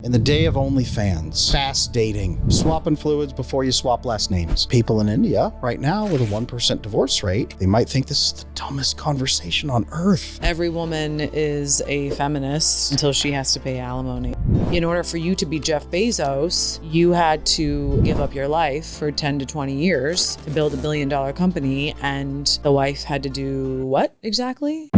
In the day of OnlyFans, fast dating, swapping fluids before you swap last names. People in India right now with a 1% divorce rate, they might think this is the dumbest conversation on earth. Every woman is a feminist until she has to pay alimony. In order for you to be Jeff Bezos, you had to give up your life for 10 to 20 years to build $1 billion company, and the wife had to do what exactly?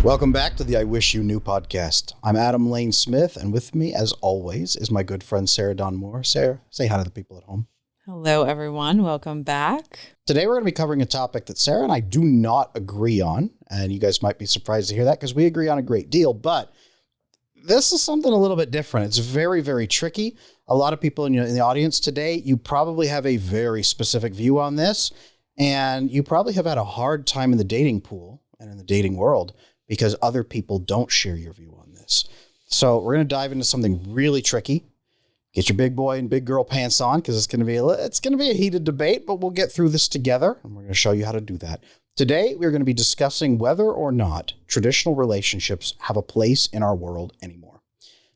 Welcome back to the I Wish You Knew podcast. I'm Adam Lane Smith, and with me, as always, is my good friend Sarah Dawn Moore. Sarah, say hi to the people at home. Hello, everyone. Welcome back. Today, we're going to be covering a topic that Sarah and I do not agree on, and you guys might be surprised to hear that because we agree on a great deal, but this is something a little bit different. It's very, very tricky. A lot of people in the audience today, you probably have a very specific view on this, and you probably have had a hard time in the dating pool and in the dating world because other people don't share your view on this. So we're going to dive into something really tricky. Get your big boy and big girl pants on because it's going to be a heated debate, but we'll get through this together, and we're going to show you how to do that. Today, we're going to be discussing whether or not traditional relationships have a place in our world anymore.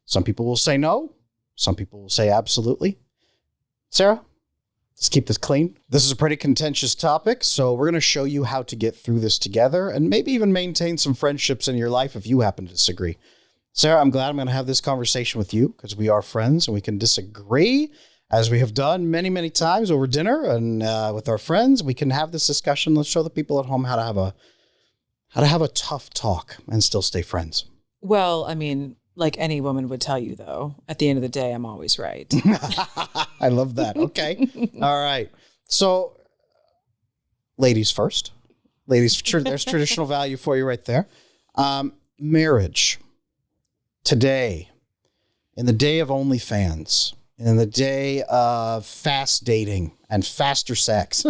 Some people will say no. Some people will say absolutely. Sarah, let's keep this clean. This is a pretty contentious topic, so we're going to show you how to get through this together and maybe even maintain some friendships in your life if you happen to disagree. Sarah, I'm glad I'm going to have this conversation with you because we are friends and we can disagree as we have done many, many times over dinner and with our friends. We can have this discussion. Let's show the people at home how to have a tough talk and still stay friends. Well, I mean, like any woman would tell you, though, at the end of the day, I'm always right. I love that. Okay. All right. So, ladies first. Ladies, there's traditional value for you right there. Marriage. Today, in the day of OnlyFans, in the day of fast dating and faster sex,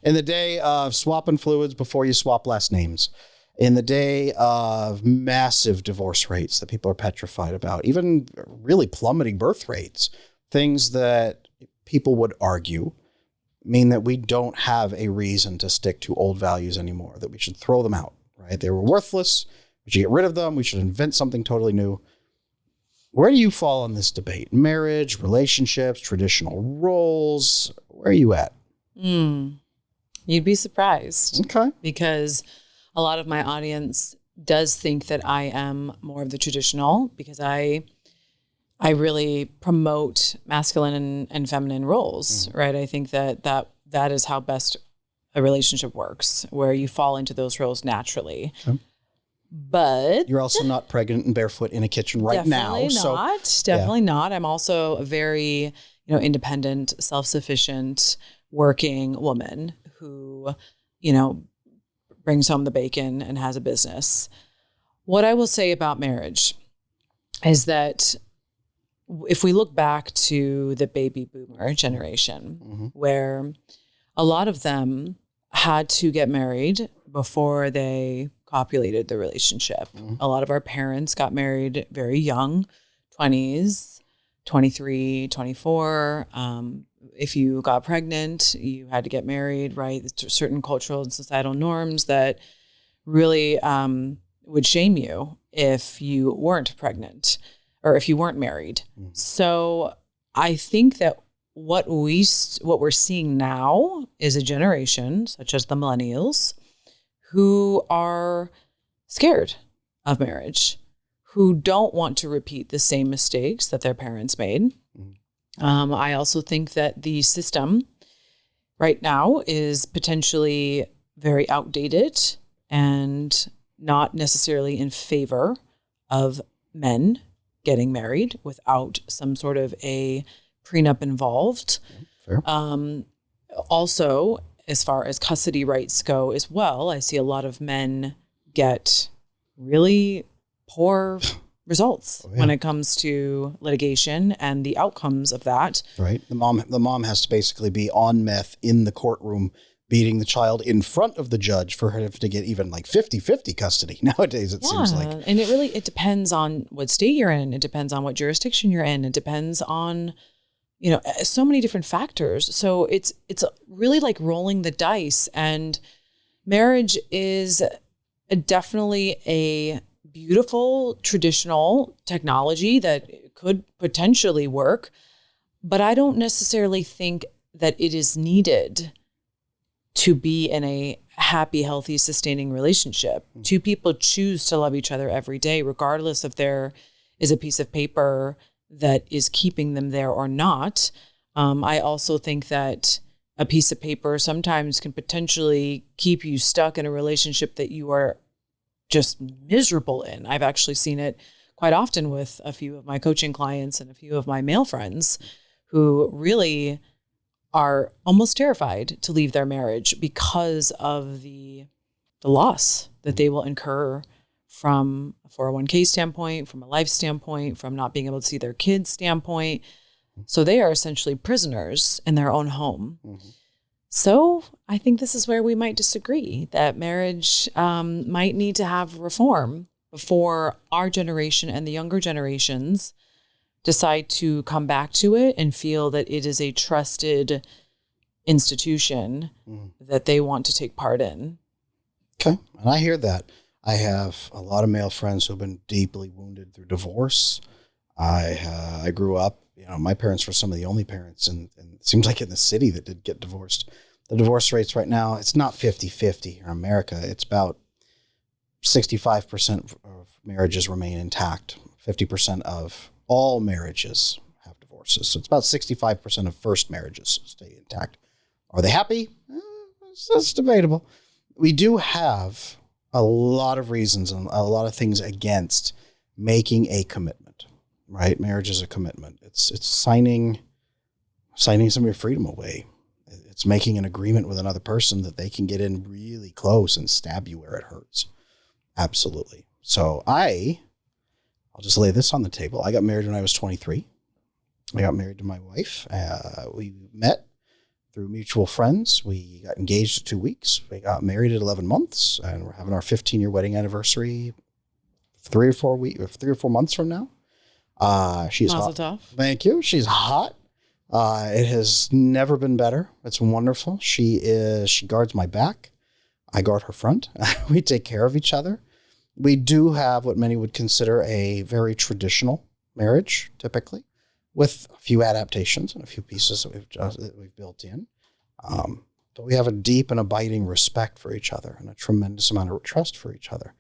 in the day of swapping fluids before you swap last names, in the day of massive divorce rates that people are petrified about, even really plummeting birth rates, things that people would argue mean that we don't have a reason to stick to old values anymore, that we should throw them out, right? They were worthless. We should get rid of them. We should invent something totally new. Where do you fall on this debate? Marriage, relationships, traditional roles. Where are you at? You'd be surprised. Okay. Because a lot of my audience does think that I am more of the traditional because I really promote masculine and feminine roles, right? I think that is how best a relationship works, where you fall into those roles naturally. Okay. But you're also not pregnant and barefoot in a kitchen right now. Definitely not. I'm also a very, independent, self-sufficient, working woman who, brings home the bacon and has a business. What I will say about marriage is that if we look back to the baby boomer generation, where a lot of them had to get married before they copulated the relationship. A lot of our parents got married very young, 20s, 23, 24. If you got pregnant, you had to get married, right? Certain cultural and societal norms that really would shame you if you weren't pregnant or if you weren't married. So I think that what we're seeing now is a generation, such as the millennials, who are scared of marriage, who don't want to repeat the same mistakes that their parents made. I also think that the system right now is potentially very outdated and not necessarily in favor of men getting married without some sort of a prenup involved. Fair. Also, as far as custody rights go as well, I see a lot of men get really poor results when it comes to litigation and the outcomes of that. Right. The mom has to basically be on meth in the courtroom beating the child in front of the judge for her to get even like 50-50 custody. Nowadays, it seems like. And it depends on what state you're in. It depends on what jurisdiction you're in. It depends on, so many different factors. So it's really like rolling the dice, and marriage is definitely a beautiful traditional technology that could potentially work, but I don't necessarily think that it is needed to be in a happy, healthy, sustaining relationship. Two people choose to love each other every day, regardless if there is a piece of paper that is keeping them there or not. I also think that a piece of paper sometimes can potentially keep you stuck in a relationship that you are just miserable in. I've actually seen it quite often with a few of my coaching clients and a few of my male friends who really are almost terrified to leave their marriage because of the loss that they will incur from a 401k standpoint, from a life standpoint, from not being able to see their kids standpoint. So they are essentially prisoners in their own home. Mm-hmm. So I think this is where we might disagree, that marriage might need to have reform before our generation and the younger generations decide to come back to it and feel that it is a trusted institution that they want to take part in. Okay. And I hear that. I have a lot of male friends who have been deeply wounded through divorce. I grew up, my parents were some of the only parents, and it seems like in the city that did get divorced. The divorce rates right now, it's not 50-50 in America. It's about 65% of marriages remain intact. 50% of all marriages have divorces. So it's about 65% of first marriages stay intact. Are they happy? That's debatable. We do have a lot of reasons and a lot of things against making a commitment, right? Marriage is a commitment. It's signing some of your freedom away. It's making an agreement with another person that they can get in really close and stab you where it hurts. Absolutely. So I'll just lay this on the table. I got married when I was 23. I got married to my wife. We met through mutual friends. We got engaged at 2 weeks. We got married at 11 months, and we're having our 15-year wedding anniversary 3 or 4 months from now. She's Mazel hot. tov. Thank you. She's hot. It has never been better. It's wonderful. She guards my back. I guard her front. We take care of each other. We do have what many would consider a very traditional marriage, typically, with a few adaptations and a few pieces that we've built in. But we have a deep and abiding respect for each other and a tremendous amount of trust for each other.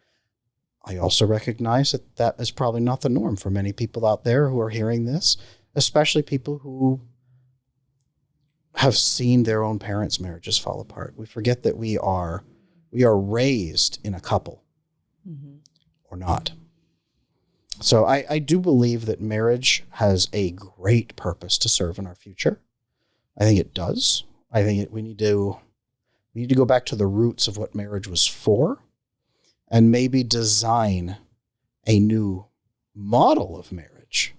I also recognize that is probably not the norm for many people out there who are hearing this, especially people who have seen their own parents' marriages fall apart. We forget that we are raised in a couple or not. So I do believe that marriage has a great purpose to serve in our future. I think it does. I think we need to go back to the roots of what marriage was for and maybe design a new model of marriage.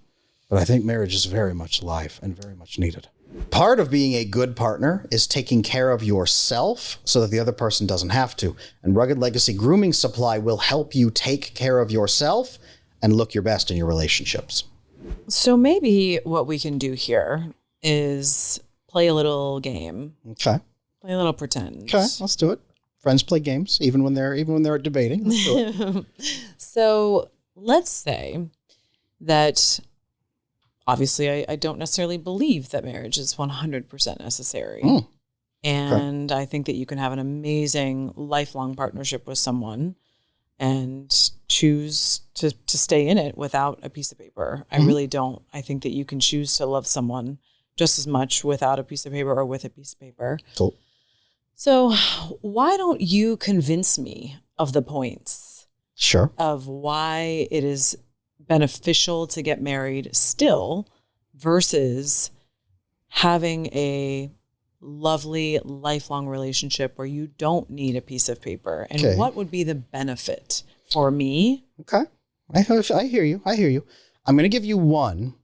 But I think marriage is very much alive and very much needed. Part of being a good partner is taking care of yourself so that the other person doesn't have to. And Rugged Legacy Grooming Supply will help you take care of yourself and look your best in your relationships. So maybe what we can do here is play a little game. Okay. Play a little pretend. Okay, let's do it. Friends play games, even when they're debating. Let's do it. So let's say that obviously I don't necessarily believe that marriage is 100% necessary. And I think that you can have an amazing lifelong partnership with someone and choose to stay in it without a piece of paper. I really don't. I think that you can choose to love someone just as much without a piece of paper or with a piece of paper. Cool. So why don't you convince me of the points? Sure. Of why it is beneficial to get married still versus having a lovely lifelong relationship where you don't need a piece of paper, and what would be the benefit for me? Okay. I hear you. I'm going to give you one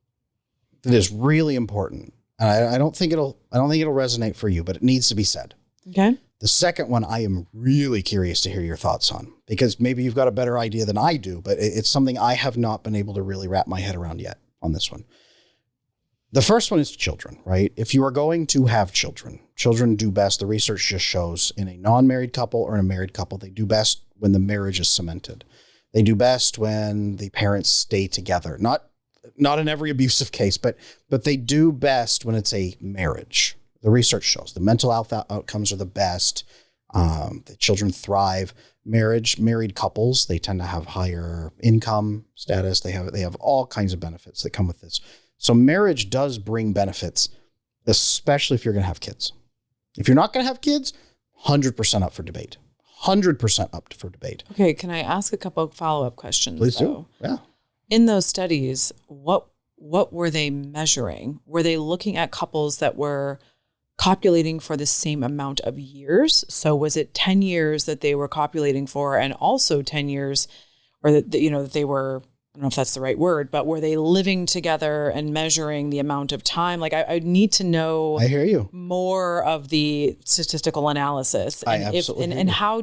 that is really important. And I don't think it'll resonate for you, but it needs to be said. Okay. The second one, I am really curious to hear your thoughts on, because maybe you've got a better idea than I do, but it's something I have not been able to really wrap my head around yet on this one. The first one is children, right? If you are going to have children, children do best. The research just shows in a non-married couple or in a married couple, they do best when the marriage is cemented. They do best when the parents stay together. Not in every abusive case, but they do best when it's a marriage. The research shows the mental health outcomes are the best. The children thrive. Married couples, they tend to have higher income status. They have all kinds of benefits that come with this. So marriage does bring benefits, especially if you're going to have kids. If you're not going to have kids, 100% up for debate. 100% up for debate. Okay, can I ask a couple of follow-up questions? Please do. Yeah. In those studies, what were they measuring? Were they looking at couples that were copulating for the same amount of years? So was it 10 years that they were copulating for, and also 10 years, or that they were, I don't know if that's the right word, but were they living together and measuring the amount of time? Like I need to know. I hear you. More of the statistical analysis. And I absolutely and how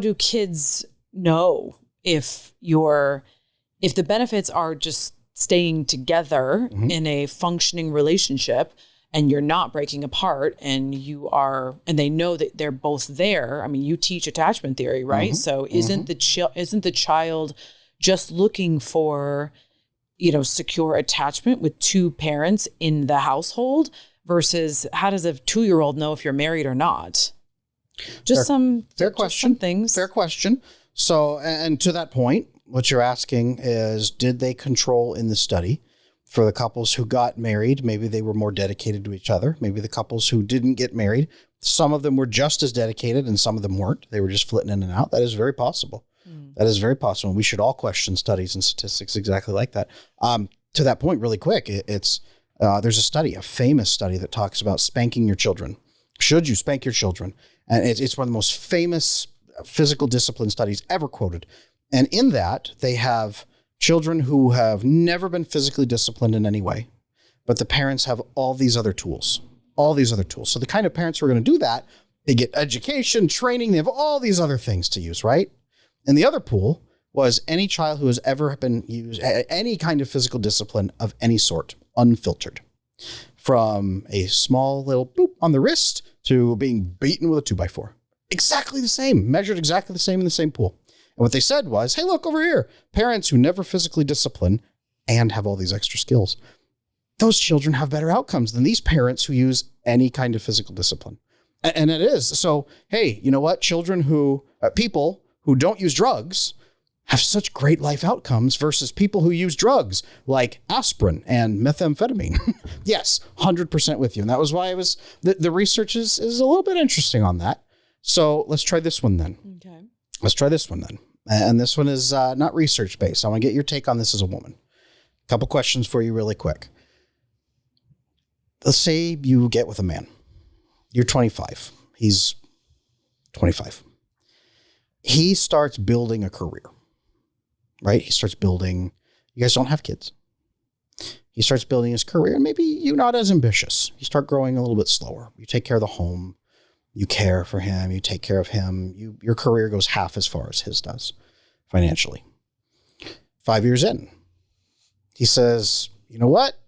do kids know if the benefits are just staying together in a functioning relationship, and you're not breaking apart, and they know that they're both there. I mean, you teach attachment theory, right? So isn't the child just looking for, secure attachment with two parents in the household, versus how does a 2-year-old know if you're married or not? Fair question. Fair question. So, and to that point, what you're asking is, did they control in the study for the couples who got married? Maybe they were more dedicated to each other. Maybe the couples who didn't get married, some of them were just as dedicated and some of them weren't. They were just flitting in and out. That is very possible. That is very possible. We should all question studies and statistics exactly like that. To that point, really quick, there's a famous study that talks about spanking your children. Should you spank your children? And it's one of the most famous physical discipline studies ever quoted. And in that, they have children who have never been physically disciplined in any way, but the parents have all these other tools. So the kind of parents who are going to do that, they get education, training, they have all these other things to use, right? And the other pool was any child who has ever been used any kind of physical discipline of any sort, unfiltered. From a small little boop on the wrist to being beaten with a 2x4. Exactly the same, measured exactly the same in the same pool. And what they said was, hey, look over here, parents who never physically discipline and have all these extra skills. Those children have better outcomes than these parents who use any kind of physical discipline. And it is. So, hey, you know what? People who don't use drugs have such great life outcomes versus people who use drugs like aspirin and methamphetamine. Yes, 100% with you. And that was why the research is a little bit interesting on that. So let's try this one then. Okay. Let's try this one then. And this one is not research based. I want to get your take on this as a woman. A couple questions for you really quick. Let's say you get with a man. You're 25. He's 25. He starts building a career, right? He starts building, you guys don't have kids. He starts building his career, and maybe you're not as ambitious. You start growing a little bit slower. You take care of the home. You care for him. You take care of him. Your career goes half as far as his does financially. 5 years in, he says, you know what?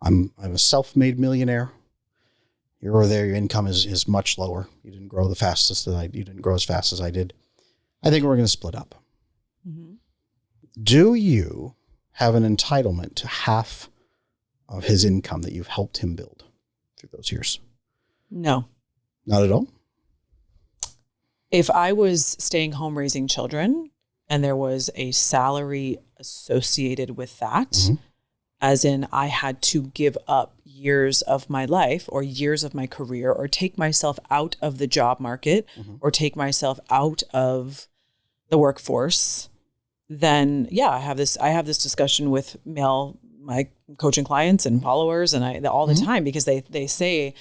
I'm a self-made millionaire. You're over there. Your income is much lower. You didn't grow the fastest that you didn't grow as fast as I did. I think we're going to split up. Mm-hmm. Do you have an entitlement to half of his income that you've helped him build through those years? No. Not at all? If I was staying home raising children and there was a salary associated with that, mm-hmm. as in I had to give up years of my life or years of my career or take myself out of the job market mm-hmm. or take myself out of the workforce, then yeah, I have this discussion with my coaching clients and followers and all the mm-hmm. time, because they say,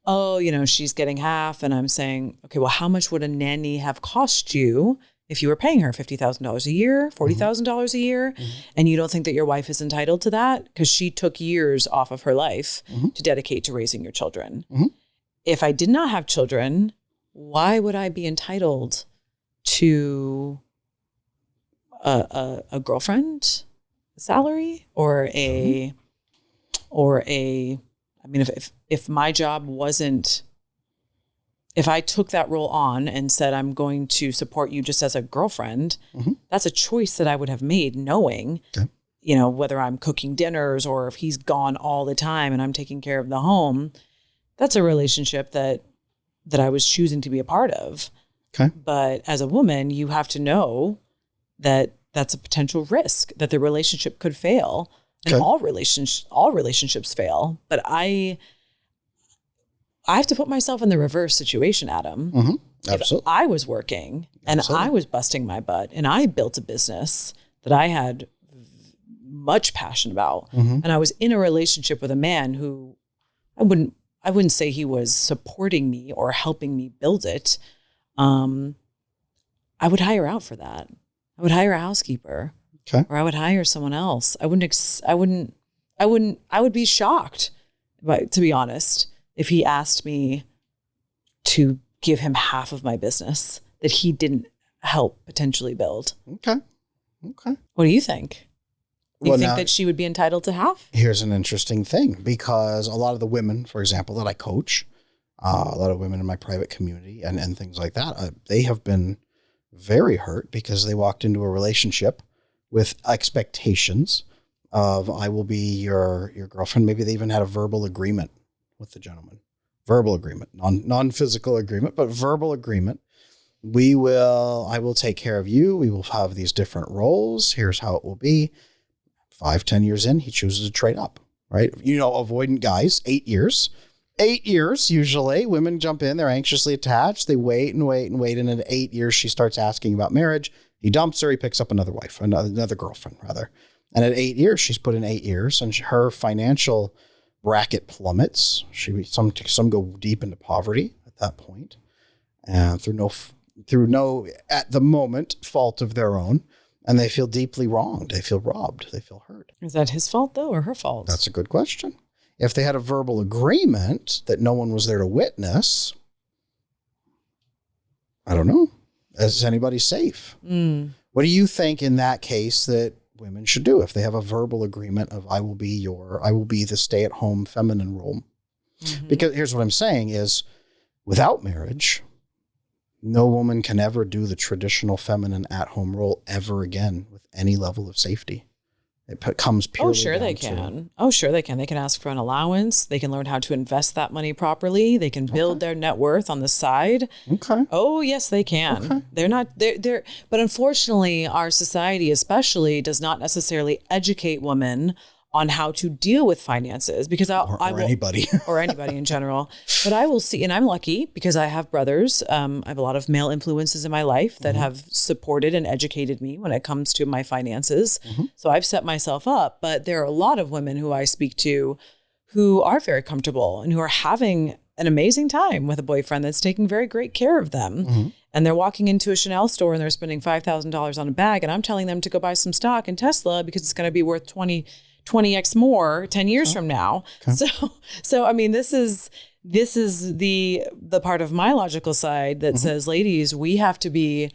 oh, she's getting half. And I'm saying, okay, well, how much would a nanny have cost you if you were paying her $50,000 a year, $40,000 a year, mm-hmm. and you don't think that your wife is entitled to that because she took years off of her life mm-hmm. to dedicate to raising your children? Mm-hmm. if I did not have children, why would I be entitled to a girlfriend salary or I mean, if my job wasn't, if I took that role on and said, I'm going to support you just as a girlfriend, that's a choice that I would have made knowing, you know, whether I'm cooking dinners or if he's gone all the time and I'm taking care of the home, that's a relationship that I was choosing to be a part of. Okay. But as a woman, you have to know that that's a potential risk, that the relationship could fail. And all relationships fail. But I have to put myself in the reverse situation, Adam. Absolutely. If I was working and I was busting my butt and I built a business that I had much passion about, and I was in a relationship with a man who I wouldn't say he was supporting me or helping me build it. I would hire out for that. I would hire a housekeeper. Okay. Or I would hire someone else. I would be shocked, to be honest, if he asked me to give him half of my business that he didn't help potentially build. Okay. What do you think? Do you think that she would be entitled to half? Here's an interesting thing, because a lot of the women, for example, that I coach, a lot of women in my private community and things like that, they have been very hurt because they walked into a relationship with expectations of, I will be your girlfriend. Maybe they even had a verbal agreement with the gentleman. Verbal agreement, non-physical agreement, but verbal agreement. I will take care of you. We will have these different roles. Here's how it will be. 5-10 years in, he chooses to trade up, right? You know, avoidant guys, 8 years. 8 years, usually, women jump in, they're anxiously attached. They wait. And in 8 years, she starts asking about marriage. He dumps her. He picks up another wife, another girlfriend, rather. And at 8 years, she's put in 8 years, and her financial bracket plummets. Some go deep into poverty at that point, and through no at the moment fault of their own, and they feel deeply wronged. They feel robbed. They feel hurt. Is that his fault though, or her fault? That's a good question. If they had a verbal agreement that no one was there to witness, I don't know. Is anybody safe? What do you think in that case that women should do if they have a verbal agreement of, I will be the stay-at-home feminine role? Because here's what I'm saying is, without marriage, no woman can ever do the traditional feminine at-home role ever again with any level of safety. It comes purely Oh, sure they can. They can ask for an allowance. They can learn how to invest that money properly. They can build their net worth on the side. Okay. Oh, yes, they can. Okay. But unfortunately, our society especially does not necessarily educate women on how to deal with finances, because anybody in general. But I will see, and I'm lucky because I have brothers. I have a lot of male influences in my life that have supported and educated me when it comes to my finances. So I've set myself up, but there are a lot of women who I speak to who are very comfortable and who are having an amazing time with a boyfriend that's taking very great care of them. And they're walking into a Chanel store and they're spending $5,000 on a bag. And I'm telling them to go buy some stock in Tesla because it's going to be worth 20x more 10 years from now. Okay. So I mean, this is the part of my logical side that says, ladies, we have to be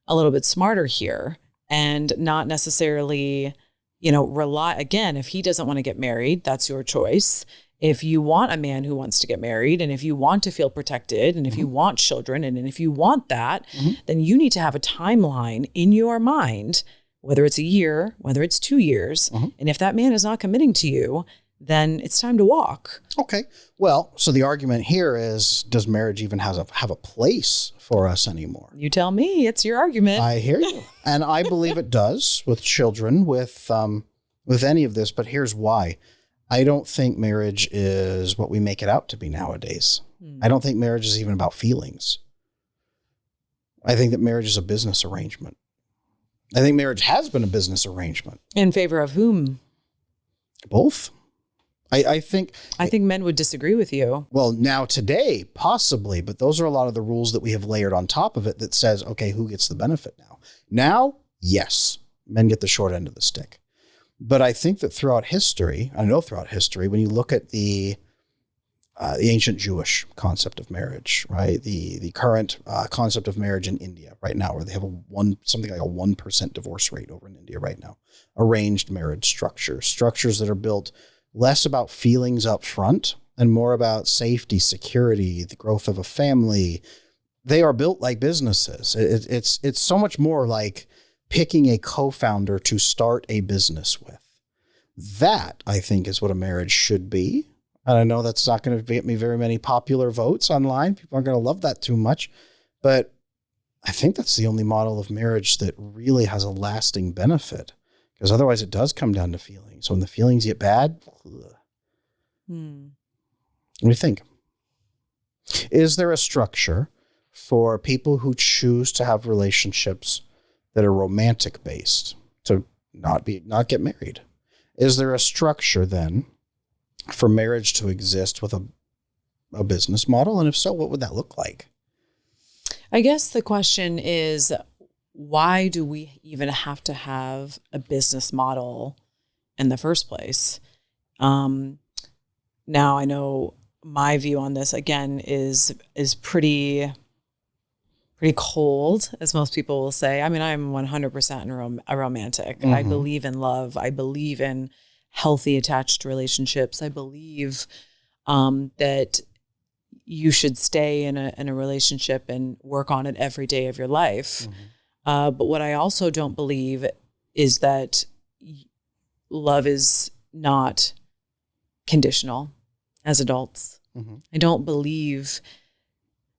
a little bit smarter here and not necessarily, rely. Again, if he doesn't want to get married, that's your choice. If you want a man who wants to get married, and if you want to feel protected, and if you want children, and if you want that, then you need to have a timeline in your mind, whether it's a year, whether it's 2 years. And if that man is not committing to you, then it's time to walk. Okay. Well, so the argument here is, does marriage even have a place for us anymore? You tell me. It's your argument. I hear you. And I believe it does with children, with any of this. But here's why. I don't think marriage is what we make it out to be nowadays. I don't think marriage is even about feelings. I think that marriage is a business arrangement. I think marriage has been a business arrangement. In favor of whom? Both. I think men would disagree with you. Well, now today, possibly, but those are a lot of the rules that we have layered on top of it that says, okay, who gets the benefit now? Now, yes, men get the short end of the stick. But I think that throughout history, when you look at the the ancient Jewish concept of marriage, right? The current concept of marriage in India right now, where they have something like a 1% divorce rate over in India right now. Arranged marriage structures that are built less about feelings up front and more about safety, security, the growth of a family. They are built like businesses. It's so much more like picking a co-founder to start a business with. That, I think, is what a marriage should be. And I know that's not going to get me very many popular votes online. People aren't going to love that too much. But I think that's the only model of marriage that really has a lasting benefit. Because otherwise it does come down to feelings. So when the feelings get bad, what do you think? Is there a structure for people who choose to have relationships that are romantic based to not get married? Is there a structure then for marriage to exist with a business model? And if so, what would that look like? I guess the question is, why do we even have to have a business model in the first place? Now I know my view on this again is pretty cold, as most people will say. I mean, I'm 100% a romantic. I believe in love. I believe in healthy attached relationships. I believe that you should stay in a relationship and work on it every day of your life. But what I also don't believe is that love is not conditional as adults. I don't believe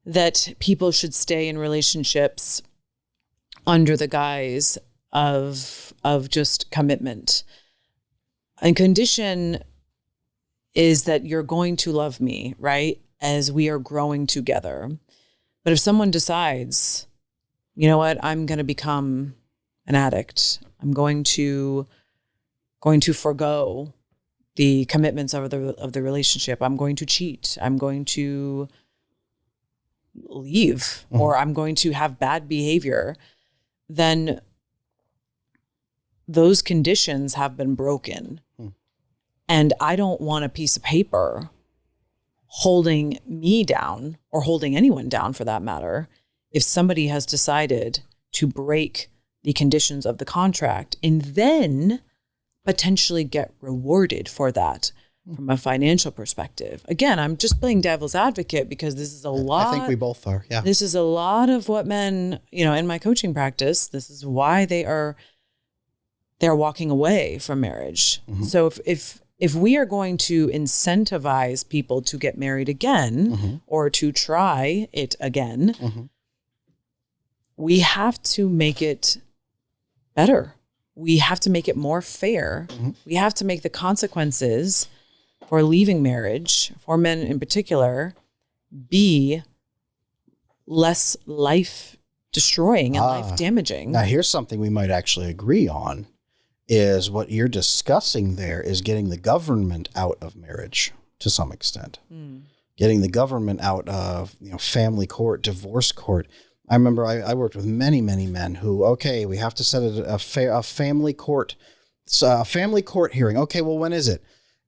that people should stay in relationships under the guise of just commitment. And condition is that you're going to love me, right? As we are growing together. But if someone decides, you know what, I'm going to become an addict, I'm going to forgo the commitments of the relationship, I'm going to cheat, I'm going to leave, or I'm going to have bad behavior, then those conditions have been broken. And I don't want a piece of paper holding me down, or holding anyone down for that matter, if somebody has decided to break the conditions of the contract and then potentially get rewarded for that from a financial perspective. Again, I'm just playing devil's advocate because this is a lot. I think we both are, yeah. This is a lot of what men, in my coaching practice, this is why they're walking away from marriage. So if we are going to incentivize people to get married again or to try it again, we have to make it better. We have to make it more fair. We have to make the consequences for leaving marriage, for men in particular, be less life-destroying and life-damaging. Now, here's something we might actually agree on, is what you're discussing there is getting the government out of marriage to some extent. Getting the government out of family court, divorce court. I remember I worked with many, many men who, okay, we have to set a family court, a family court hearing. Okay, well, when is it?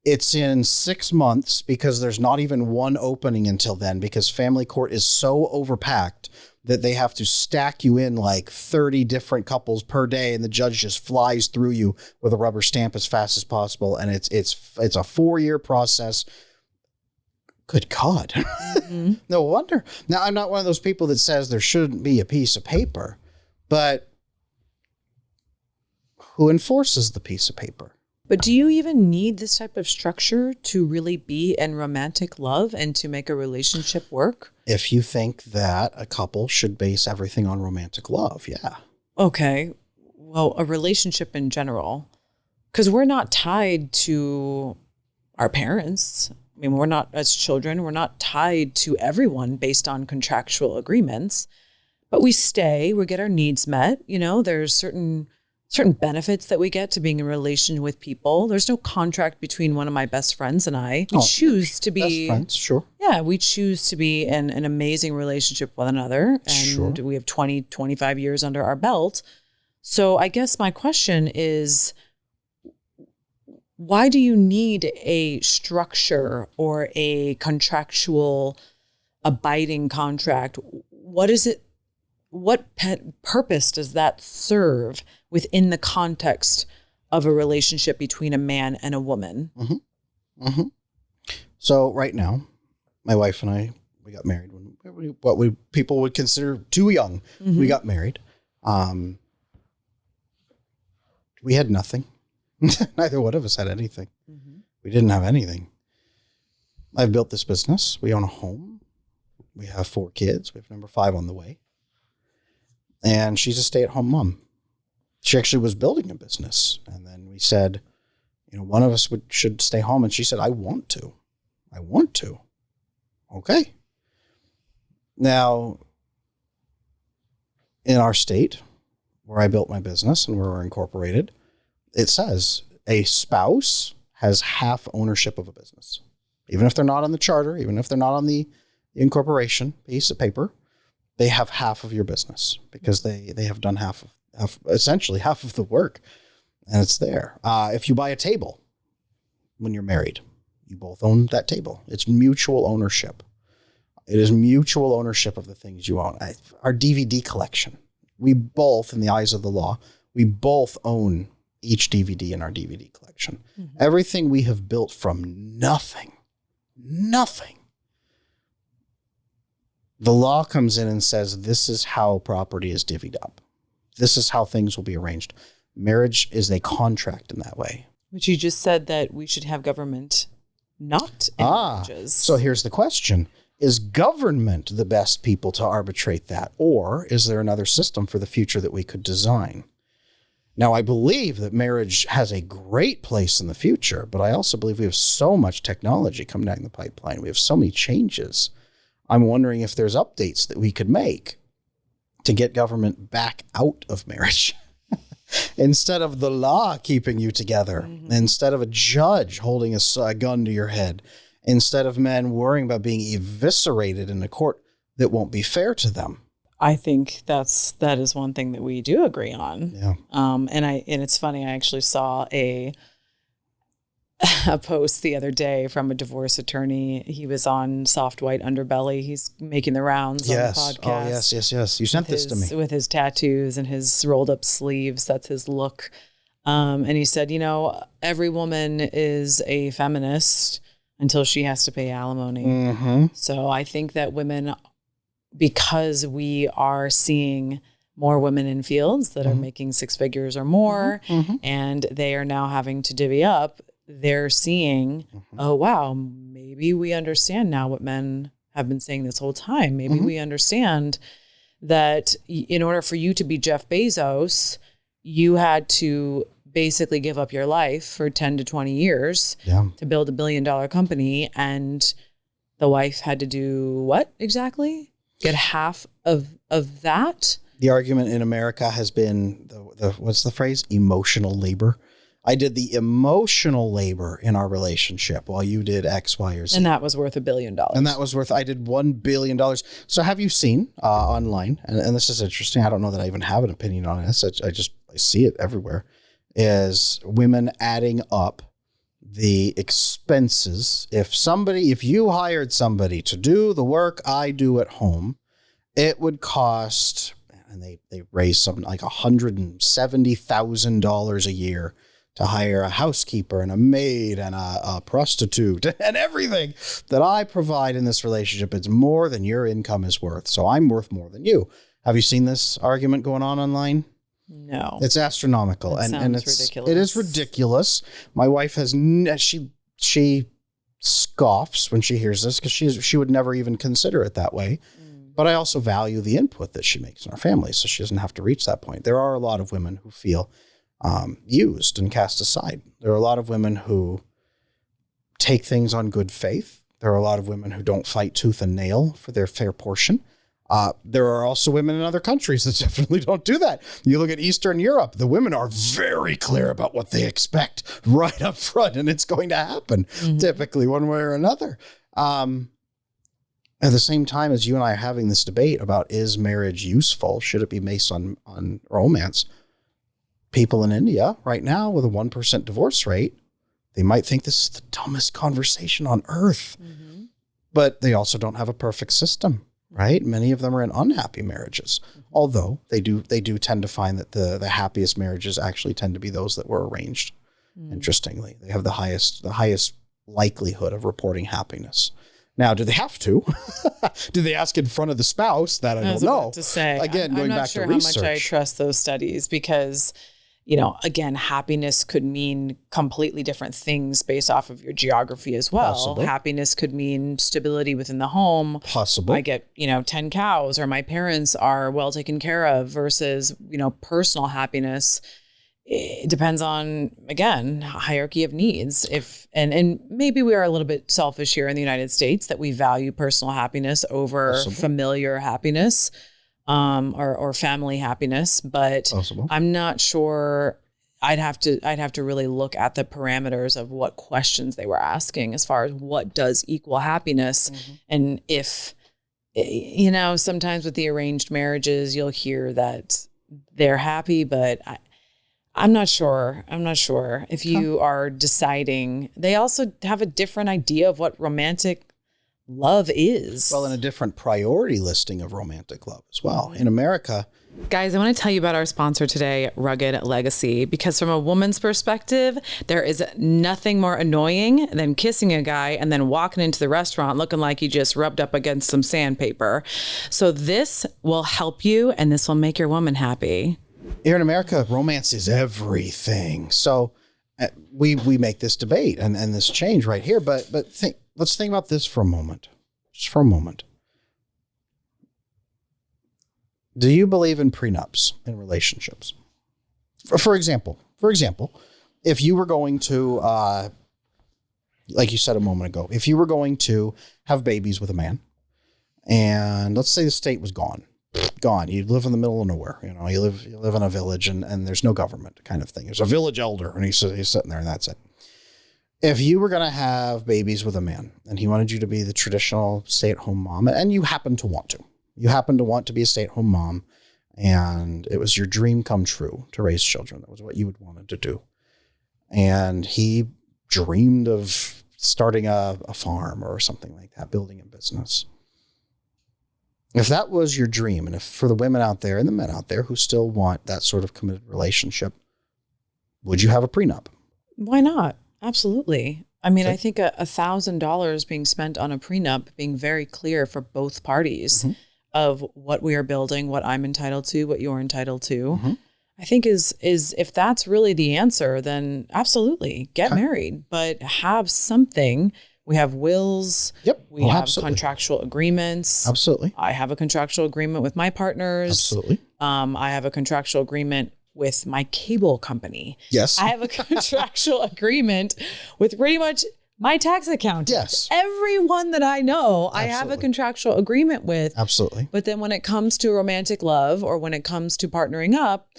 It's in 6 months because there's not even one opening until then, because family court is so overpacked that they have to stack you in like 30 different couples per day, and the judge just flies through you with a rubber stamp as fast as possible. And it's a 4-year process. Good God. No wonder. Now, I'm not one of those people that says there shouldn't be a piece of paper, but who enforces the piece of paper? But do you even need this type of structure to really be in romantic love and to make a relationship work? If you think that a couple should base everything on romantic love, yeah. Okay. Well, a relationship in general, because we're not tied to our parents. I mean, we're not, as children, we're not tied to everyone based on contractual agreements, but we stay, we get our needs met. There's certain benefits that we get to being in a relation with people. There's no contract between one of my best friends and I. We choose to be best friends, sure. Yeah, we choose to be in an amazing relationship with one another. And we have 20, 25 years under our belt. So I guess my question is, why do you need a structure or a contractual abiding contract? What is it? What purpose does that serve within the context of a relationship between a man and a woman? Mm-hmm. Mm-hmm. So right now, my wife and I, we got married when people would consider too young. Mm-hmm. We got married. We had nothing. Neither one of us had anything. Mm-hmm. We didn't have anything. I've built this business. We own a home. We have 4 kids. We have number 5 on the way. And she's a stay-at-home mom. She actually was building a business. And then we said, one of us should stay home. And she said, I want to. Okay. Now, in our state, where I built my business and where we're incorporated, it says a spouse has half ownership of a business. Even if they're not on the charter, even if they're not on the incorporation piece of paper, they have half of your business because they have done essentially half of the work, and it's there. If you buy a table when you're married, you both own that table. It's mutual ownership. It is mutual ownership of the things you own. Our DVD collection, we both, in the eyes of the law, we both own each DVD in our DVD collection. Mm-hmm. Everything we have built from nothing. The law comes in and says, this is how property is divvied up. This is how things will be arranged. Marriage is a contract in that way. But you just said that we should have government not in marriages. So here's the question. Is government the best people to arbitrate that? Or is there another system for the future that we could design? Now, I believe that marriage has a great place in the future, but I also believe we have so much technology coming down the pipeline. We have so many changes. I'm wondering if there's updates that we could make to get government back out of marriage. Instead of the law keeping you together, mm-hmm. Instead of a judge holding a gun to your head, instead of men worrying about being eviscerated in a court that won't be fair to them. I think that is one thing that we do agree on. Yeah. And it's funny, I actually saw a post the other day from a divorce attorney. He was on Soft White Underbelly. He's making the rounds on the podcast. Oh, yes. You sent this to me. With his tattoos and his rolled up sleeves. That's his look. And he said, every woman is a feminist until she has to pay alimony. Mm-hmm. So I think that women, because we are seeing more women in fields that mm-hmm. are making 6 figures or more, mm-hmm. and they are now having to divvy up, they're seeing, mm-hmm. oh, wow, maybe we understand now what men have been saying this whole time. Maybe mm-hmm. we understand that in order for you to be Jeff Bezos, you had to basically give up your life for 10 to 20 years to build $1 billion company. And the wife had to do what exactly? Get half of that? The argument in America has been, what's the phrase? Emotional labor. I did the emotional labor in our relationship while you did X, Y, or Z. And that was worth $1 billion. I did $1 billion. So have you seen online, and this is interesting, I don't know that I even have an opinion on this, I see it everywhere, is women adding up the expenses. If you hired somebody to do the work I do at home, it would cost, and they raised something like $170,000 a year to hire a housekeeper and a maid and a prostitute and everything that I provide in this relationship. It's more than your income is worth. So I'm worth more than you. Have you seen this argument going on online? No. It's astronomical. It sounds ridiculous. It is ridiculous. My wife she scoffs when she hears this because she would never even consider it that way. But I also value the input that she makes in our family, so she doesn't have to reach that point. There are a lot of women who feel used and cast aside. There are a lot of women who take things on good faith. There are a lot of women who don't fight tooth and nail for their fair portion. There are also women in other countries that definitely don't do that. You look at Eastern Europe, the women are very clear about what they expect right up front, and it's going to happen typically one way or another. At the same time as you and I are having this debate about, is marriage useful? Should it be based on romance? People in India right now with a 1% divorce rate, They might think this is the dumbest conversation on earth, but they also don't have a perfect system, right? Many of them are in unhappy marriages, although they do tend to find that the happiest marriages actually tend to be those that were arranged. Interestingly, they have the highest likelihood of reporting happiness. Now, do they have to? Do they ask in front of the spouse? That I don't know. To say, again, going back to research. I'm not sure how much I trust those studies because, again, happiness could mean completely different things based off of your geography as well. Possible. Happiness could mean stability within the home. Possible. I get, 10 cows, or my parents are well taken care of, versus, personal happiness. It depends on, again, hierarchy of needs. And maybe we are a little bit selfish here in the United States that we value personal happiness over familiar happiness, or family happiness. But I'm not sure. I'd have to really look at the parameters of what questions they were asking as far as what does equal happiness. And if, sometimes with the arranged marriages, you'll hear that they're happy, but I'm not sure. If you are deciding, they also have a different idea of what romantic love is. Well, and a different priority listing of romantic love as well. In America. Guys, I want to tell you about our sponsor today, Rugged Legacy, because from a woman's perspective, there is nothing more annoying than kissing a guy and then walking into the restaurant looking like you just rubbed up against some sandpaper. So this will help you, and this will make your woman happy. Here in America, romance is everything. So we make this debate and this change right here. But let's think about this for a moment. Just for a moment. Do you believe in prenups in relationships? For example, if you were going to, like you said a moment ago, if you were going to have babies with a man, and let's say the state was gone. You live in the middle of nowhere. You live in a village and there's no government kind of thing. There's a village elder and he's sitting there and that's it. If you were going to have babies with a man and he wanted you to be the traditional stay-at-home mom, and you happen to want to be a stay-at-home mom, and it was your dream come true to raise children. That was what you would wanted to do. And he dreamed of starting a farm or something like that, building a business. If that was your dream, and if for the women out there and the men out there who still want that sort of committed relationship, would you have a prenup? Why not? Absolutely. I mean, I think $1,000 being spent on a prenup, being very clear for both parties of what we are building, what I'm entitled to, what you're entitled to, I think is if that's really the answer, then absolutely get married, but have something. We have wills. Yep. We have contractual agreements. Absolutely. I have a contractual agreement with my partners. Absolutely. I have a contractual agreement with my cable company. Yes. I have a contractual agreement with pretty much my tax accountant. Yes. Everyone that I know, I have a contractual agreement with. Absolutely. But then when it comes to romantic love, or when it comes to partnering up,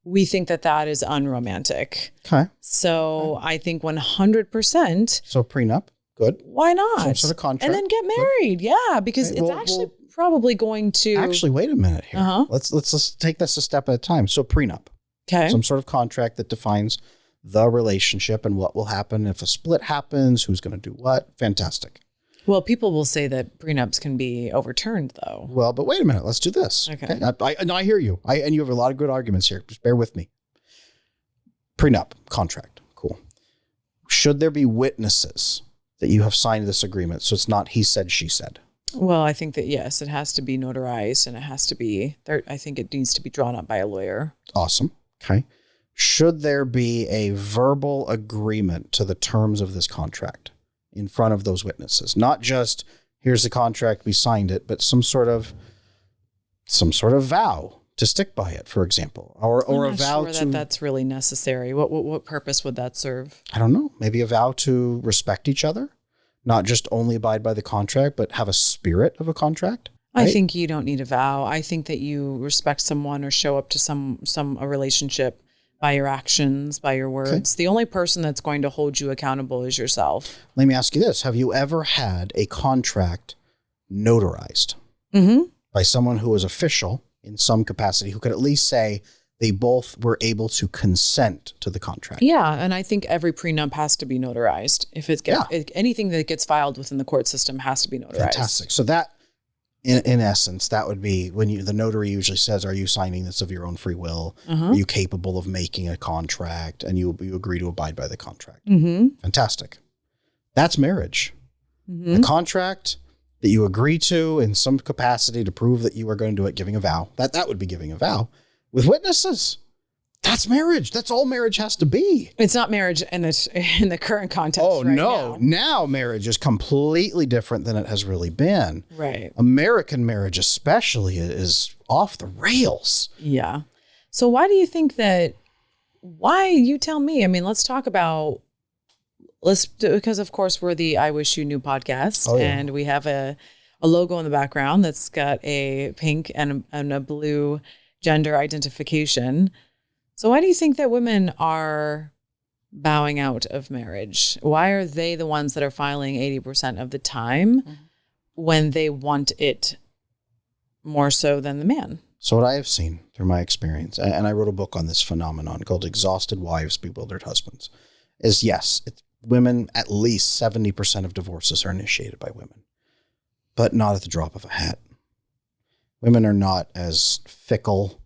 we think that is unromantic. Okay. So I think 100%. So prenup. Good. Why not? Some sort of contract. And then get married. Good. Yeah, because it's actually probably going to. Actually, wait a minute here. Let's take this a step at a time. So prenup. Okay. Some sort of contract that defines the relationship and what will happen if a split happens, who's going to do what. Fantastic. Well, people will say that prenups can be overturned, though. Well, but wait a minute. Let's do this. Okay. I hear you. And you have a lot of good arguments here. Just bear with me. Prenup, contract. Cool. Should there be witnesses that you have signed this agreement so it's not he said, she said? Well, I think that, yes, it has to be notarized, and it has to be, I think it needs to be drawn up by a lawyer. Awesome. Okay. Should there be a verbal agreement to the terms of this contract in front of those witnesses? Not just, here's the contract, we signed it, but some sort of vow to stick by it, for example, or a vow to. That's really necessary. What purpose would that serve? I don't know. Maybe a vow to respect each other, not just only abide by the contract, but have a spirit of a contract. Right? I think you don't need a vow. I think that you respect someone or show up to a relationship by your actions, by your words. Okay. The only person that's going to hold you accountable is yourself. Let me ask you this: have you ever had a contract notarized by someone who was official in some capacity, who could at least say, they both were able to consent to the contract. Yeah, and I think every prenup has to be notarized. If anything that gets filed within the court system has to be notarized. Fantastic. So that, in essence, that would be when the notary usually says, "Are you signing this of your own free will? Are you capable of making a contract?" And you agree to abide by the contract. Fantastic. That's marriage. The contract that you agree to in some capacity to prove that you are going to do it, giving a vow. That would be giving a vow with witnesses. That's marriage. That's all marriage has to be. It's not marriage in the current context. Oh, right no. Now marriage is completely different than it has really been. Right. American marriage especially is off the rails. Yeah. So why do you think that, you tell me? I mean, let's talk about, because of course we're the I Wish You Knew podcast. Oh, yeah. And we have a logo in the background that's got a pink and a blue gender identification. So why do you think that women are bowing out of marriage? Why are they the ones that are filing 80% of the time when they want it more so than the man? So what I have seen through my experience, and I wrote a book on this phenomenon called Exhausted Wives, Bewildered Husbands, is yes, women, at least 70% of divorces are initiated by women, but not at the drop of a hat. Women are not as fickle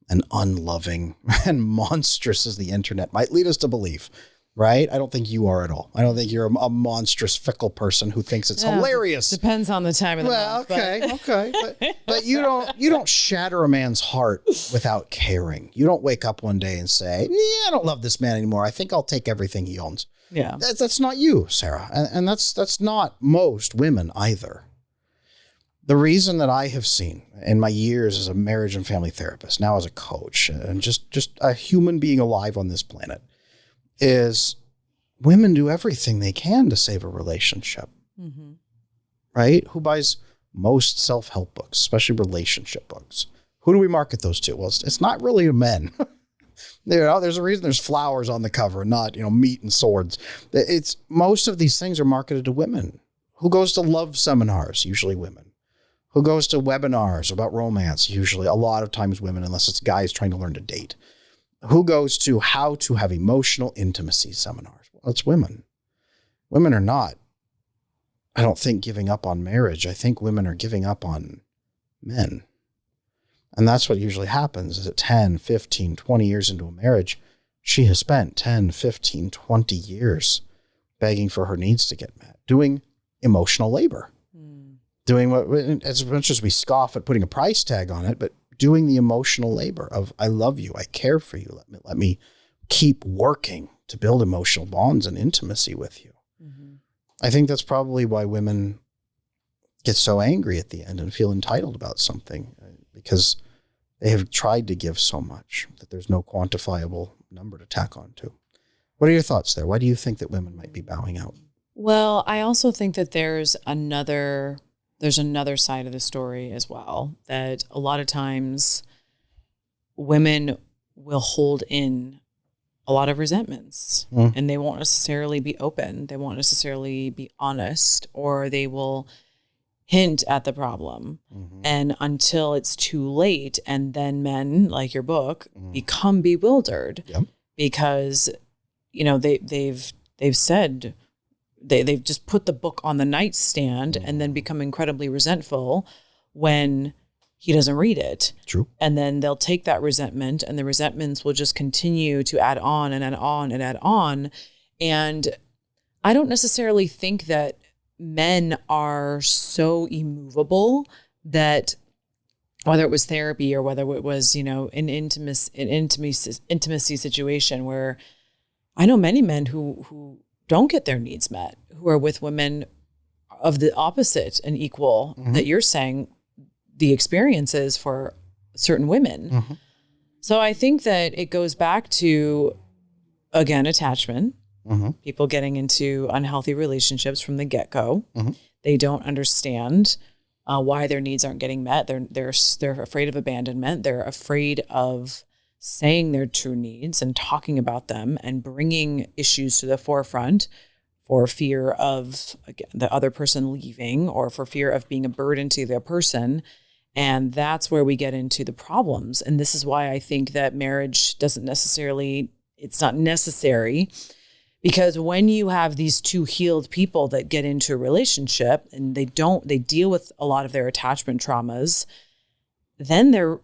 and unloving and monstrous as the internet might lead us to believe, right? I don't think you are at all. I don't think you're a monstrous, fickle person who thinks it's hilarious. Depends on the time of the month. Okay. But you don't shatter a man's heart without caring. You don't wake up one day and say, I don't love this man anymore. I think I'll take everything he owns. Yeah. That's not you, Sarah. And that's not most women either. The reason that I have seen in my years as a marriage and family therapist, now as a coach, and just a human being alive on this planet, is women do everything they can to save a relationship, right? Who buys most self-help books, especially relationship books? Who do we market those to? Well, it's not really men. There's a reason there's flowers on the cover, not, meat and swords. It's most of these things are marketed to women. Who goes to love seminars? Usually women. Who goes to webinars about romance? Usually a lot of times women, unless it's guys trying to learn to date. Who goes to how to have emotional intimacy seminars? Well, it's women. Women are not, I don't think, giving up on marriage. I think women are giving up on men. And that's what usually happens is at 10, 15, 20 years into a marriage, she has spent 10, 15, 20 years begging for her needs to get met, doing emotional labor. Doing what, as much as we scoff at putting a price tag on it, but doing the emotional labor of, I love you, I care for you, let me keep working to build emotional bonds and intimacy with you. I think that's probably why women get so angry at the end and feel entitled about something, because they have tried to give so much that there's no quantifiable number to tack on to. What are your thoughts there? Why do you think that women might be bowing out? Well, I also think that there's another side of the story as well, that a lot of times women will hold in a lot of resentments and they won't necessarily be open. They won't necessarily be honest, or they will hint at the problem. And until it's too late, and then men, like your book, become bewildered because, they've said, they've just put the book on the nightstand and then become incredibly resentful when he doesn't read it. True. And then they'll take that resentment, and the resentments will just continue to add on and add on and add on. And I don't necessarily think that men are so immovable that, whether it was therapy or whether it was, an intimacy situation, where I know many men who don't get their needs met, who are with women of the opposite and equal that you're saying the experiences for certain women. So I think that it goes back to, again, attachment, people getting into unhealthy relationships from the get-go. They don't understand why their needs aren't getting met. They're afraid of abandonment. They're afraid of saying their true needs and talking about them and bringing issues to the forefront for fear of, again, the other person leaving, or for fear of being a burden to their person. And that's where we get into the problems. And this is why I think that marriage it's not necessary, because when you have these two healed people that get into a relationship and they deal with a lot of their attachment traumas, then they're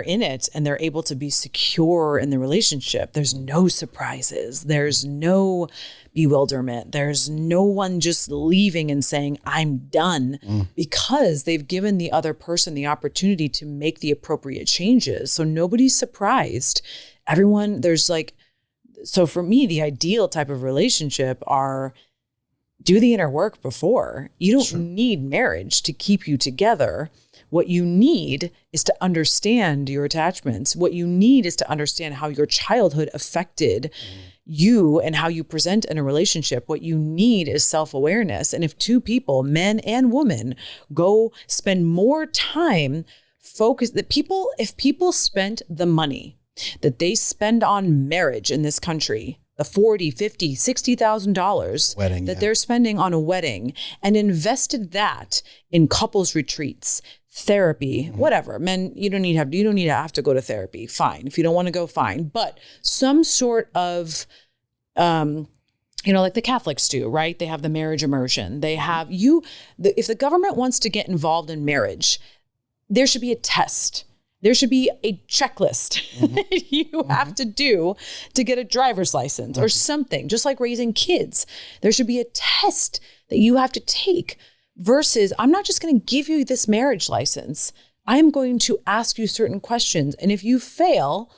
in it and they're able to be secure in the relationship. There's no surprises. There's no bewilderment. There's no one just leaving and saying, I'm done, because they've given the other person the opportunity to make the appropriate changes. So nobody's surprised. So for me, the ideal type of relationship are do the inner work before. You don't need marriage to keep you together. What you need is to understand your attachments. What you need is to understand how your childhood affected you and how you present in a relationship. What you need is self-awareness. And if two people, men and women, go spend more time if people spent the money that they spend on marriage in this country, the $40,000, $50,000, $60,000 that they're spending on a wedding, and invested that in couples retreats, therapy, whatever. Men, you don't need to have to go to therapy. Fine. If you don't want to go, fine. But some sort of, like the Catholics do, right? They have the marriage immersion. They have if the government wants to get involved in marriage, there should be a test. There should be a checklist you have to do to get a driver's license or something, just like raising kids. There should be a test that you have to take versus I'm not just going to give you this marriage license. I'm going to ask you certain questions. And if you fail,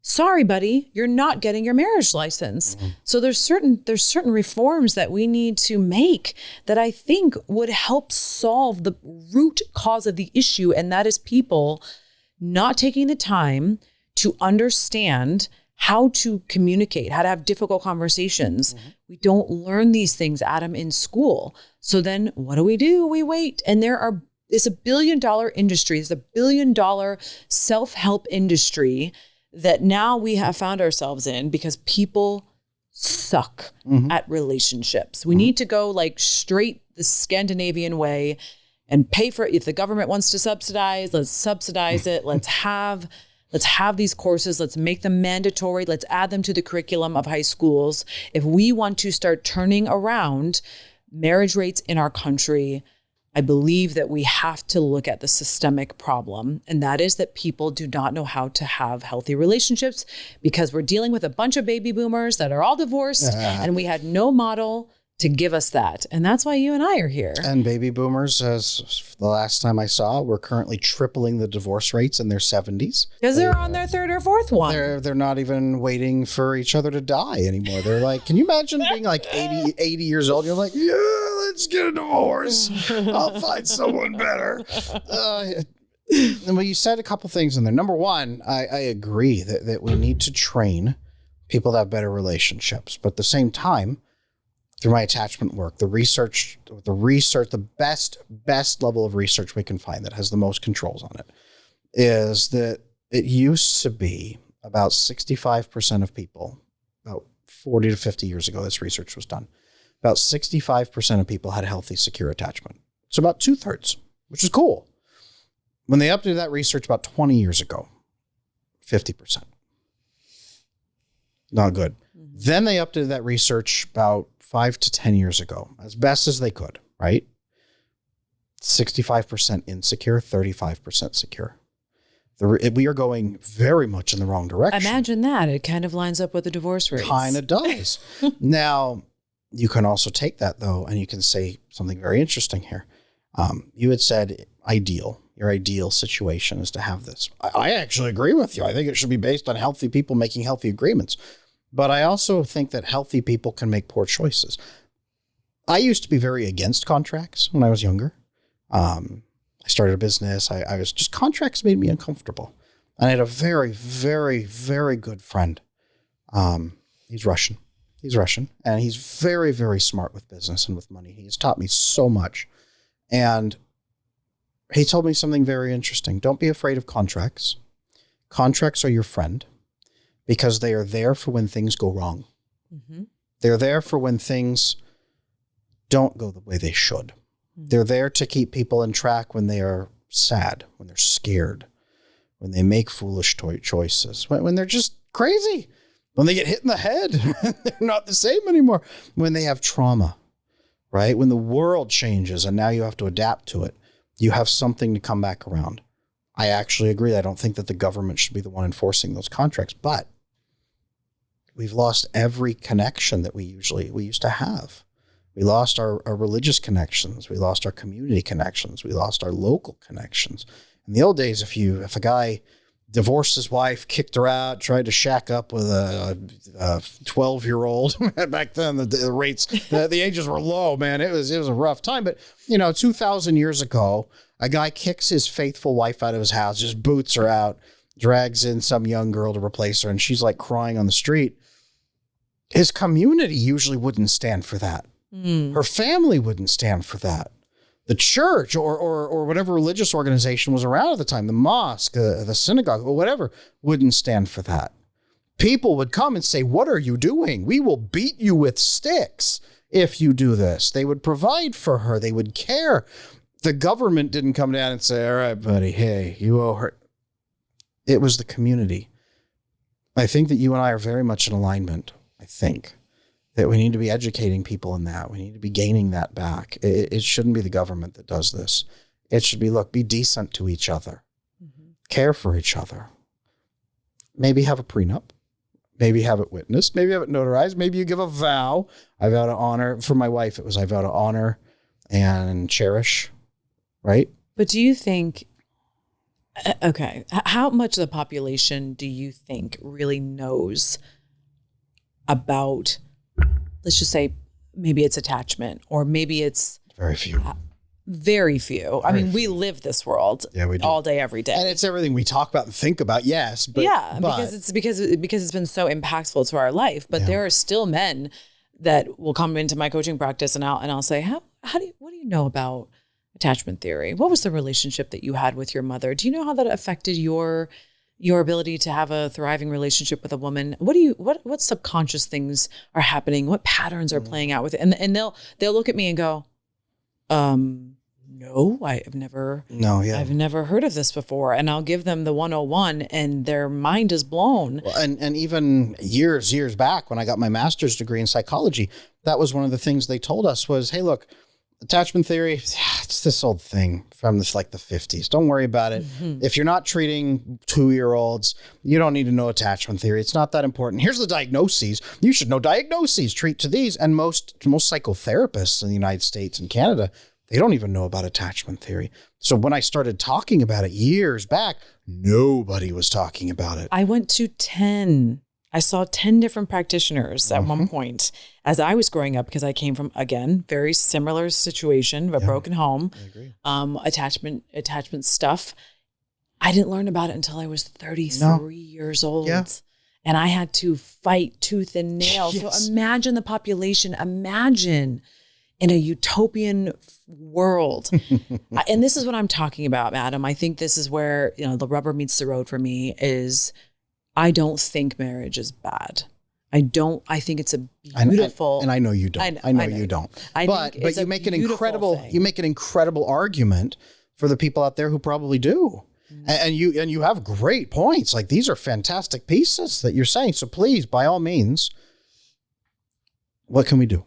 sorry, buddy, you're not getting your marriage license. So there's certain reforms that we need to make that I think would help solve the root cause of the issue. And that is people not taking the time to understand how to communicate, how to have difficult conversations. We don't learn these things, Adam, in school. So then what do? We wait. And it's $1 billion industry. It's $1 billion self-help industry that now we have found ourselves in because people suck at relationships. We need to go like straight the Scandinavian way and pay for it. If the government wants to subsidize, let's subsidize it. Let's have these courses. Let's make them mandatory. Let's add them to the curriculum of high schools. If we want to start turning around marriage rates in our country, I believe that we have to look at the systemic problem. And that is that people do not know how to have healthy relationships because we're dealing with a bunch of baby boomers that are all divorced and we had no model to give us that. And that's why you and I are here. And baby boomers, as the last time I saw, were currently tripling the divorce rates in their 70s. Because they're on their third or fourth one. They're not even waiting for each other to die anymore. They're like, can you imagine being like 80 years old? You're like, yeah, let's get a divorce. I'll find someone better. Well, you said a couple things in there. Number one, I agree that we need to train people to have better relationships. But at the same time, through my attachment work, the best level of research we can find that has the most controls on it is that it used to be about 65% of people, about 40 to 50 years ago, this research was done. About 65% of people had healthy, secure attachment. So about 2/3, which is cool. When they updated that research about 20 years ago, 50%. Not good. Then they updated that research about 5 to 10 years ago, as best as they could, right? 65% insecure, 35% secure. We are going very much in the wrong direction. Imagine that. It kind of lines up with the divorce rates. Kind of does. Now, you can also take that, though, and you can say something very interesting here. You had said your ideal situation is to have this. I actually agree with you. I think it should be based on healthy people making healthy agreements. But I also think that healthy people can make poor choices. I used to be very against contracts when I was younger. I started a business. I was just, contracts made me uncomfortable. And I had a very, very, very good friend. He's Russian. And he's very, very smart with business and with money. He has taught me so much. And he told me something very interesting. Don't be afraid of contracts. Contracts are your friend. Because they are there for when things go wrong. They're there for when things don't go the way they should. They're there to keep people in track when they are sad, when they're scared, when they make foolish choices, when they're just crazy, when they get hit in the head, they're not the same anymore, when they have trauma, right? When the world changes and now you have to adapt to it, you have something to come back around. I actually agree. I don't think that the government should be the one enforcing those contracts, but we've lost every connection that we used to have. We lost our religious connections. We lost our community connections. We lost our local connections. In the old days, if a guy divorced his wife, kicked her out, tried to shack up with a 12-year-old, back then the rates, the ages were low, man. It was a rough time. But 2,000 years ago, a guy kicks his faithful wife out of his house, just boots her out, drags in some young girl to replace her, and she's like crying on the street. His community usually wouldn't stand for that. Her family wouldn't stand for that. The church or whatever religious organization was around at the time, the mosque, the synagogue, or whatever, wouldn't stand for that. People would come and say, "What are you doing? We will beat you with sticks if you do this." They would provide for her. They would care. The government didn't come down and say, "All right, buddy, hey, you owe her." It was the community. I think that you and I are very much in alignment. I think that we need to be educating people in that. We need to be gaining that back. It shouldn't be the government that does this. It should be, look, be decent to each other. Care for each other. Maybe have a prenup. Maybe have it witnessed. Maybe have it notarized. Maybe you give a vow. I vow to honor. For my wife, it was I vow to honor and cherish. Right? But do you think, okay, how much of the population do you think really knows about, let's just say, maybe it's attachment, or maybe it's very few. Very few. I mean, we live this world all day, every day. And it's everything we talk about and think about, yes. But, because it's been so impactful to our life. But there are still men that will come into my coaching practice and I'll say, what do you know about attachment theory? What was the relationship that you had with your mother? Do you know how that affected your ability to have a thriving relationship with a woman? What subconscious things are happening? What patterns are playing out with it? And they'll look at me and go, no, I've never heard of this before. And I'll give them the 101 and their mind is blown. Well, and even years back when I got my master's degree in psychology, that was one of the things they told us was, hey, look, attachment theory, it's this old thing from the 50s. Don't worry about it. If you're not treating 2-year-olds, you don't need to know attachment theory. It's not that important. Here's the diagnoses. You should know diagnoses. Treat to these. And most psychotherapists in the United States and Canada, they don't even know about attachment theory. So when I started talking about it years back, nobody was talking about it. I went to 10. I saw 10 different practitioners at one point as I was growing up, because I came from, again, very similar situation, a broken home, attachment stuff. I didn't learn about it until I was 33 years old. Yeah. And I had to fight tooth and nail. Yes. So imagine the population, imagine in a utopian world. And this is what I'm talking about, Adam. I think this is where, the rubber meets the road for me is I don't think marriage is bad. I think it's a beautiful. And I know you don't. I know you don't. But you make an incredible argument for the people out there who probably do. And you have great points. Like, these are fantastic pieces that you're saying. So please, by all means, what can we do?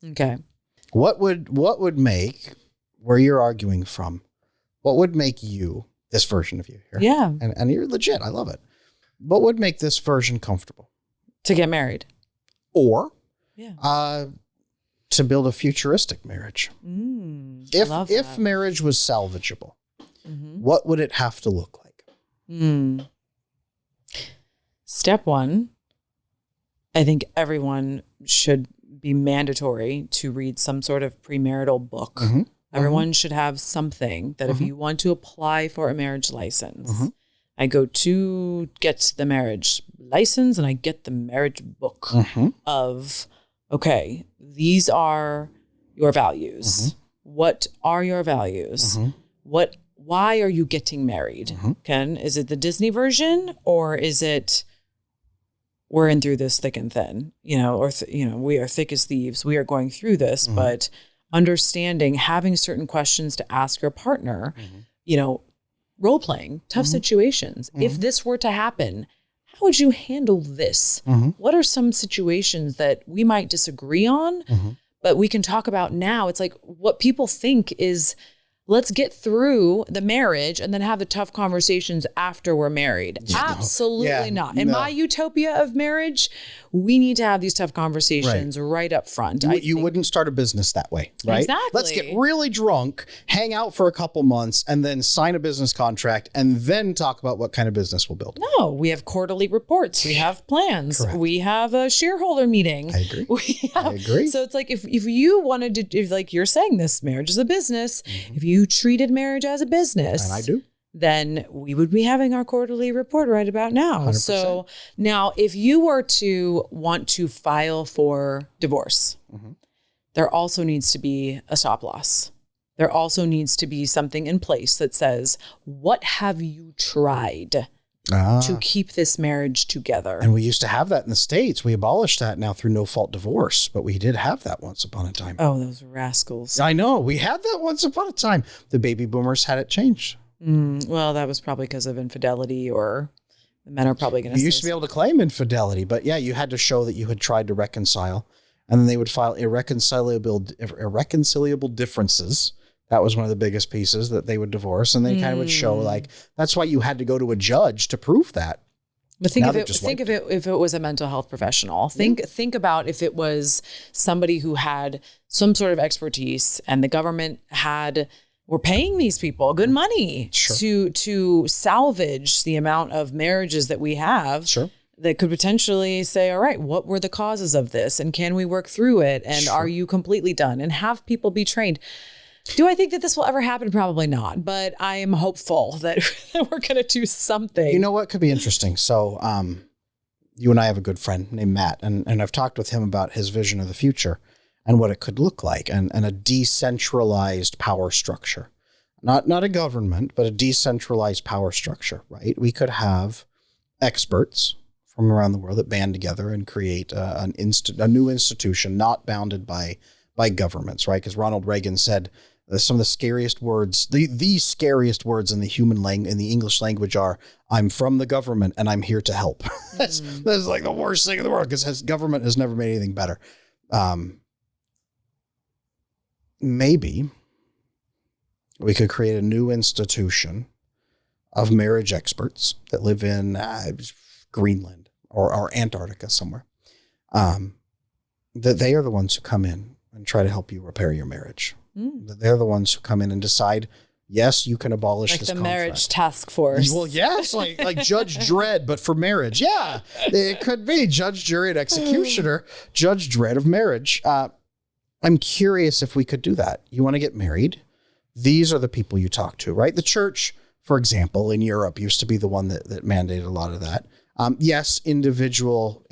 Okay. What would make, where you're arguing from, what would make you, this version of you here? Yeah. And you're legit. I love it. What would make this version comfortable? To get married. Or to build a futuristic marriage. If marriage was salvageable, what would it have to look like? Step one, I think everyone should be mandatory to read some sort of premarital book. Everyone should have something that if you want to apply for a marriage license, I go to get the marriage license and I get the marriage book of, okay, these are your values. What are your values? Why are you getting married? Ken, is it the Disney version, or is it we're in through this thick and thin, we are thick as thieves. We are going through this, but understanding, having certain questions to ask your partner, role playing, tough situations. If this were to happen, how would you handle this? What are some situations that we might disagree on, but we can talk about now? It's like what people think is, let's get through the marriage and then have the tough conversations after we're married. Absolutely not. In my utopia of marriage, we need to have these tough conversations right up front. You wouldn't start a business that way, right? Exactly. Let's get really drunk, hang out for a couple months, and then sign a business contract, and then talk about what kind of business we'll build. No, we have quarterly reports. We have plans. Correct. We have a shareholder meeting. I agree. I agree. So it's like if you wanted to, if like you're saying this marriage is a business, if you treated marriage as a business, and I do, then we would be having our quarterly report right about now. 100%. So now if you were to want to file for divorce, there also needs to be a stop loss. There also needs to be something in place that says, what have you tried to keep this marriage together? And we used to have that in the States. We abolished that now through no-fault divorce, but we did have that once upon a time. Oh, those rascals. I know. We had that once upon a time. The baby boomers had it changed. Well, that was probably because of infidelity, or the men are probably going to. You used to be able to claim infidelity, but yeah, you had to show that you had tried to reconcile, and then they would file irreconcilable differences. That was one of the biggest pieces that they would divorce, and they kind of would show like that's why you had to go to a judge to prove that. But think of it if it was a mental health professional. Think about if it was somebody who had some sort of expertise, and the government were paying these people good money to salvage the amount of marriages that we have. That could potentially say, all right, what were the causes of this? And can we work through it? And are you completely done? And have people be trained. Do I think that this will ever happen? Probably not. But I am hopeful that we're going to do something. You know what could be interesting? So you and I have a good friend named Matt, and I've talked with him about his vision of the future and what it could look like, and a decentralized power structure. Not a government, but a decentralized power structure, right? We could have experts from around the world that band together and create a new institution not bounded by governments, right? Because Ronald Reagan said some of the scariest words, the scariest words in the in the English language are, "I'm from the government and I'm here to help." That's like the worst thing in the world, because government has never made anything better. Maybe we could create a new institution of marriage experts that live in Greenland or Antarctica somewhere. That they are the ones who come in and try to help you repair your marriage. That they're the ones who come in and decide, yes, you can abolish this contract. Like the marriage task force. Well, yes, like Judge Dredd, but for marriage. Yeah, it could be Judge, Jury, and Executioner, Judge Dredd of marriage. I'm curious if we could do that. You want to get married? These are the people you talk to, right? The church, for example, in Europe used to be the one that mandated a lot of that. Yes, individual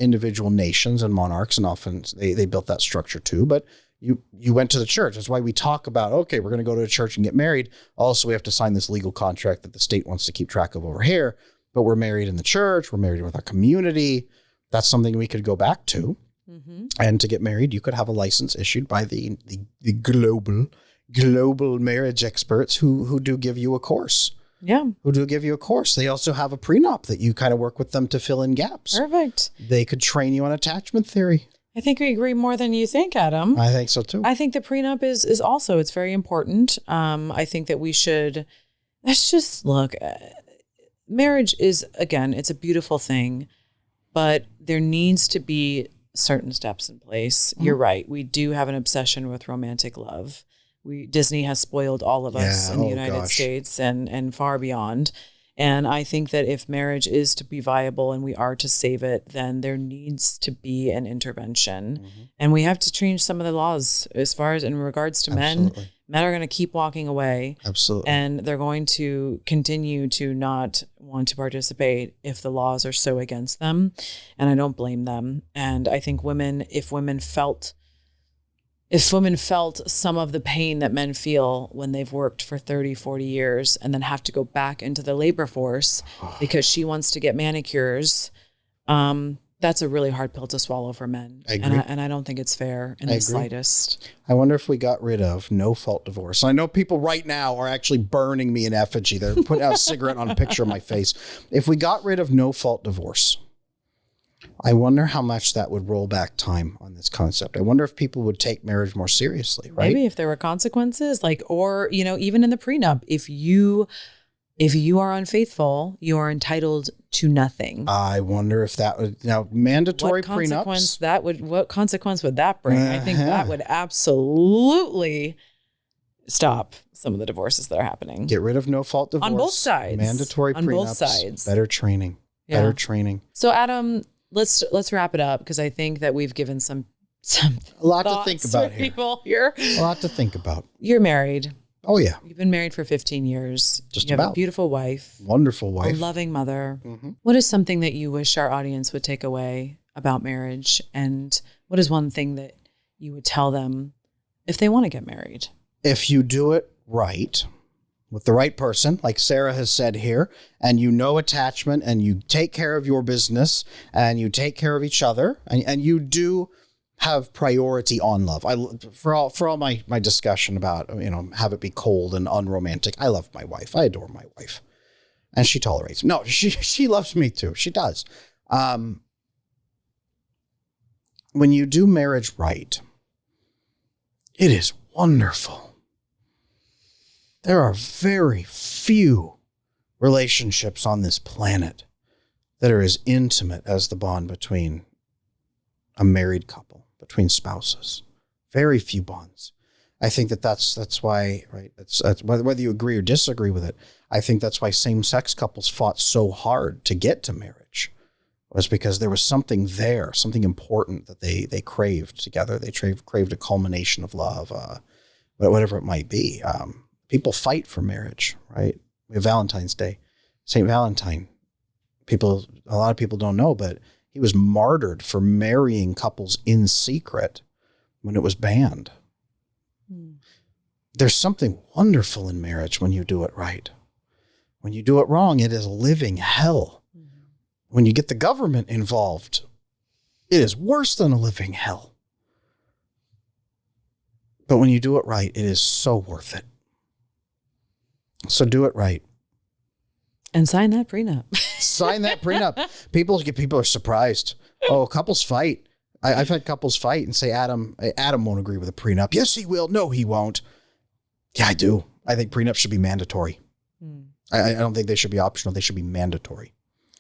nations and monarchs, and often they built that structure too, but you went to the church. That's why we talk about, okay, we're going to go to a church and get married. Also, we have to sign this legal contract that the state wants to keep track of over here, but we're married in the church. We're married with our community. That's something we could go back to. And to get married, you could have a license issued by the global marriage experts who do give you a course. Yeah. Who do give you a course. They also have a prenup that you kind of work with them to fill in gaps. Perfect. They could train you on attachment theory. I think we agree more than you think, Adam. I think so too. I think the prenup is also, it's very important. I think that let's just look, marriage is, again, it's a beautiful thing, but there needs to be certain steps in place. You're right. We do have an obsession with romantic love. Disney has spoiled all of us in the United States and far beyond. And I think that if marriage is to be viable and we are to save it, then there needs to be an intervention. And we have to change some of the laws as far as in regards to men. Men are going to keep walking away. Absolutely. And they're going to continue to not want to participate if the laws are so against them. And I don't blame them. And I think if women felt some of the pain that men feel when they've worked for 30, 40 years and then have to go back into the labor force because she wants to get manicures, That's a really hard pill to swallow for men. I agree. And I don't think it's fair in the slightest. I wonder if we got rid of no-fault divorce. I know people right now are actually burning me in effigy. They're putting out a cigarette on a picture of my face. If we got rid of no-fault divorce, I wonder how much that would roll back time on this concept. I wonder if people would take marriage more seriously, right? Maybe if there were consequences, or, even in the prenup, if you are unfaithful, you are entitled to nothing. I wonder if that would, now mandatory prenups. What consequence would that bring? I think that would absolutely stop some of the divorces that are happening. Get rid of no-fault divorce. On both sides. Mandatory prenups. On both sides. Better training. Yeah. Better training. So Adam, let's wrap it up, because I think that we've given some a lot to think about here. People here. A lot to think about. You're married. Oh, yeah. You've been married for 15 years. Just you about. have a beautiful wife. Wonderful wife. A loving mother. Mm-hmm. What is something that you wish our audience would take away about marriage? And what is one thing that you would tell them if they want to get married? If you do it right, with the right person, like Sarah has said here, and you know attachment, and you take care of your business, and you take care of each other, and you do have priority on love. For all my discussion about, have it be cold and unromantic, I love my wife. I adore my wife. And she tolerates me. No, she loves me too. She does. When you do marriage right, it is wonderful. There are very few relationships on this planet that are as intimate as the bond between a married couple, between spouses. Very few bonds. I think that's why, right? That's whether you agree or disagree with it. I think that's why same-sex couples fought so hard to get to marriage, was because there was something there, something important that they craved together. They craved a culmination of love, whatever it might be. People fight for marriage, right? We have Valentine's Day, St. Valentine. A lot of people don't know, but he was martyred for marrying couples in secret when it was banned. There's something wonderful in marriage when you do it right. When you do it wrong, it is a living hell. When you get the government involved, it is worse than a living hell. But when you do it right, it is so worth it. So do it right. And sign that prenup. Sign that prenup. People are surprised. Oh, couples fight. I've had couples fight and say, Adam won't agree with a prenup. Yes, he will. No, he won't. Yeah, I do. I think prenups should be mandatory. I don't think they should be optional. They should be mandatory.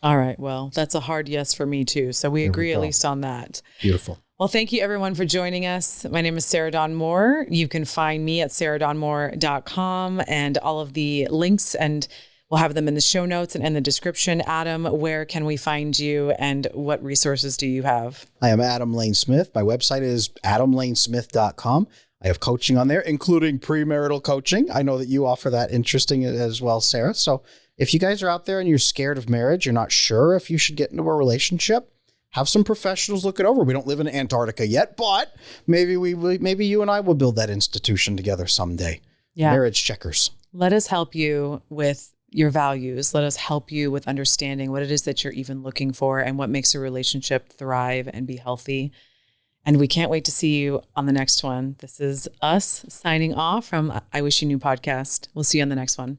All right. Well, that's a hard yes for me too. So we agree at least on that. Beautiful. Well, thank you everyone for joining us. My name is Sarah Dawn Moore. You can find me at sarahdawnmoore.com, and all of the links, and we'll have them in the show notes and in the description. Adam, where can we find you, and what resources do you have? I am Adam Lane Smith. My website is adamlanesmith.com. I have coaching on there, including premarital coaching. I know that you offer that interesting as well, Sarah. So if you guys are out there and you're scared of marriage, you're not sure if you should get into a relationship, have some professionals look it over. We don't live in Antarctica yet, but maybe you and I will build that institution together someday. Yeah. Marriage checkers. Let us help you with your values. Let us help you with understanding what it is that you're even looking for and what makes a relationship thrive and be healthy. And we can't wait to see you on the next one. This is us signing off from I Wish You Knew podcast. We'll see you on the next one.